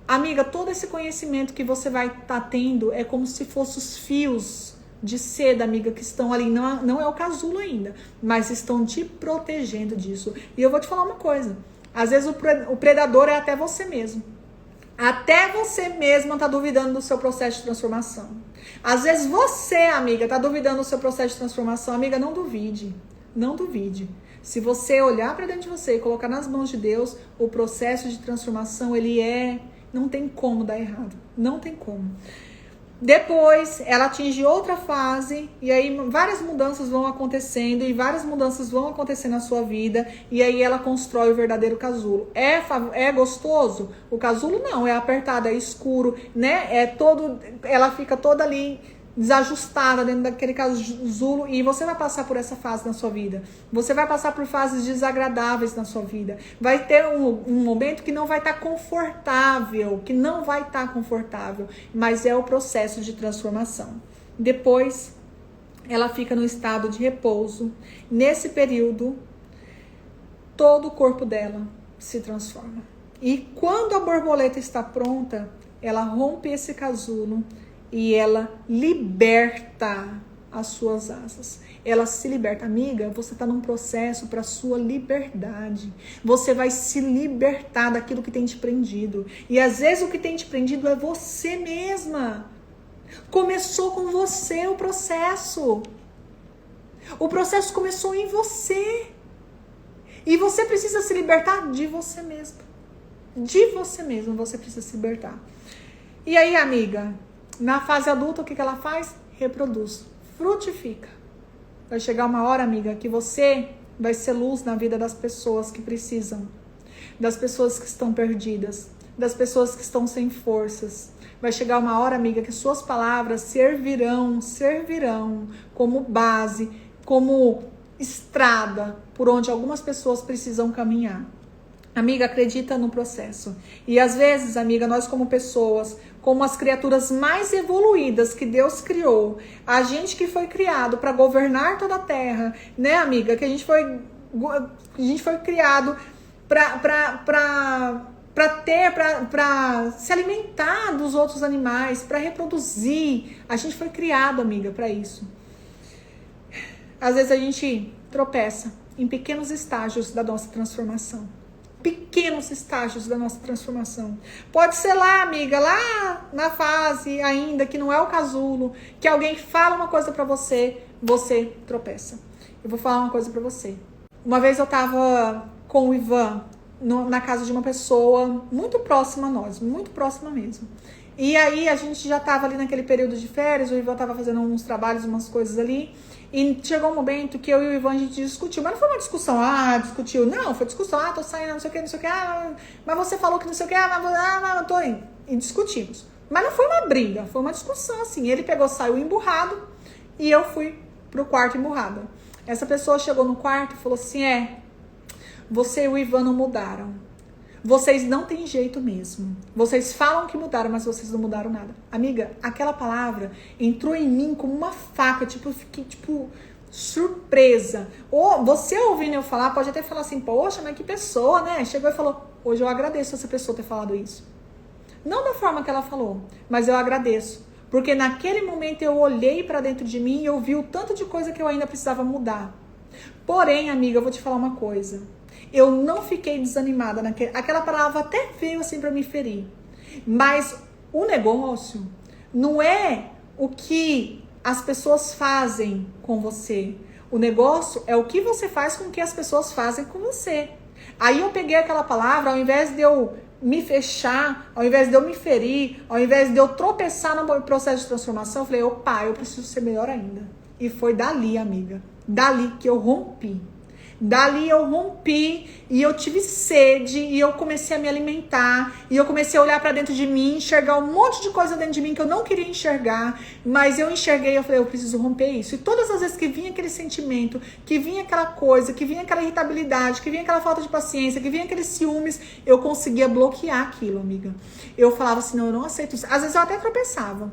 amiga, todo esse conhecimento que você vai estar tendo é como se fossem os fios de seda, amiga, que estão ali, não é o casulo ainda, mas estão te protegendo disso. E eu vou te falar uma coisa, às vezes o predador é até você mesmo. Até você mesma tá duvidando do seu processo de transformação. Às vezes você, amiga, tá duvidando do seu processo de transformação. Amiga, não duvide. Se você olhar para dentro de você e colocar nas mãos de Deus, o processo de transformação, não tem como dar errado. Não tem como. Depois, ela atinge outra fase, e aí várias mudanças vão acontecendo, na sua vida, e aí ela constrói o verdadeiro casulo. É gostoso? O casulo não, é apertado, é escuro, né? Ela fica toda ali desajustada dentro daquele casulo, e você vai passar por essa fase na sua vida. Você vai passar por fases desagradáveis na sua vida. Vai ter um momento que não vai estar confortável, mas é o processo de transformação. Depois, ela fica no estado de repouso. Nesse período, todo o corpo dela se transforma. E quando a borboleta está pronta, ela rompe esse casulo e ela liberta as suas asas. Ela se liberta. Amiga, você está num processo para sua liberdade. Você vai se libertar daquilo que tem te prendido. E às vezes o que tem te prendido é você mesma. Começou com você o processo. O processo começou em você. E você precisa se libertar de você mesma. De você mesma você precisa se libertar. E aí, amiga, na fase adulta, o que ela faz? Reproduz, frutifica. Vai chegar uma hora, amiga, que você vai ser luz na vida das pessoas que precisam, das pessoas que estão perdidas, das pessoas que estão sem forças, vai chegar uma hora, amiga, que suas palavras servirão como base, como estrada por onde algumas pessoas precisam caminhar. Amiga, acredita no processo. E às vezes, amiga, nós como pessoas, como as criaturas mais evoluídas que Deus criou, a gente que foi criado para governar toda a terra, né, amiga? Que a gente foi criado para se alimentar dos outros animais, para reproduzir. A gente foi criado, amiga, para isso. Às vezes a gente tropeça em pequenos estágios da nossa transformação. Pequenos estágios da nossa transformação. Pode ser lá, amiga, lá na fase ainda que não é o casulo, que alguém fala uma coisa pra você, você tropeça. Eu vou falar uma coisa pra você. Uma vez eu tava com o Ivan na casa de uma pessoa muito próxima a nós, muito próxima mesmo. E aí a gente já tava ali naquele período de férias, o Ivan tava fazendo uns trabalhos, umas coisas ali, e chegou um momento que eu e o Ivan a gente discutiu, mas não foi uma discussão, discutiu, não, foi discussão, tô saindo, não sei o que, mas você falou que não sei o que, mas tô indo, e discutimos. Mas não foi uma briga, foi uma discussão, assim, ele pegou, saiu emburrado, e eu fui pro quarto emburrada. Essa pessoa chegou no quarto e falou assim, você e o Ivan não mudaram. Vocês não têm jeito mesmo. Vocês falam que mudaram, mas vocês não mudaram nada. Amiga, aquela palavra entrou em mim como uma faca. Tipo, eu fiquei, surpresa. Ou você ouvindo eu falar, pode até falar assim, poxa, mas que pessoa, né? Chegou e falou, hoje eu agradeço essa pessoa ter falado isso. Não da forma que ela falou, mas eu agradeço. Porque naquele momento eu olhei pra dentro de mim e eu vi o tanto de coisa que eu ainda precisava mudar. Porém, amiga, eu vou te falar uma coisa. Eu não fiquei desanimada aquela palavra até veio assim para me ferir. Mas o negócio não é o que as pessoas fazem com você. O negócio é o que você faz com o que as pessoas fazem com você. Aí eu peguei aquela palavra, ao invés de eu me fechar, ao invés de eu me ferir, ao invés de eu tropeçar no processo de transformação, eu falei, opa, eu preciso ser melhor ainda. E foi dali, amiga, dali que eu rompi. Dali eu rompi e eu tive sede e eu comecei a me alimentar e eu comecei a olhar pra dentro de mim, enxergar um monte de coisa dentro de mim que eu não queria enxergar, mas eu enxerguei e eu falei, eu preciso romper isso. E todas as vezes que vinha aquele sentimento, que vinha aquela coisa, que vinha aquela irritabilidade, que vinha aquela falta de paciência, que vinha aqueles ciúmes, eu conseguia bloquear aquilo, amiga. Eu falava assim, não, eu não aceito isso. Às vezes eu até tropeçava.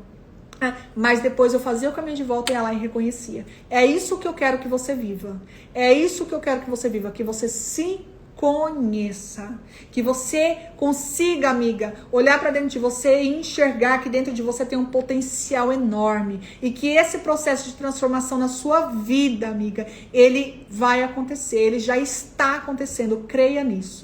Mas depois eu fazia o caminho de volta e ia lá e reconhecia. É isso que eu quero que você viva. É isso que eu quero que você viva. Que você se conheça. Que você consiga, amiga, olhar para dentro de você e enxergar que dentro de você tem um potencial enorme. E que esse processo de transformação na sua vida, amiga, ele vai acontecer. Ele já está acontecendo. Creia nisso.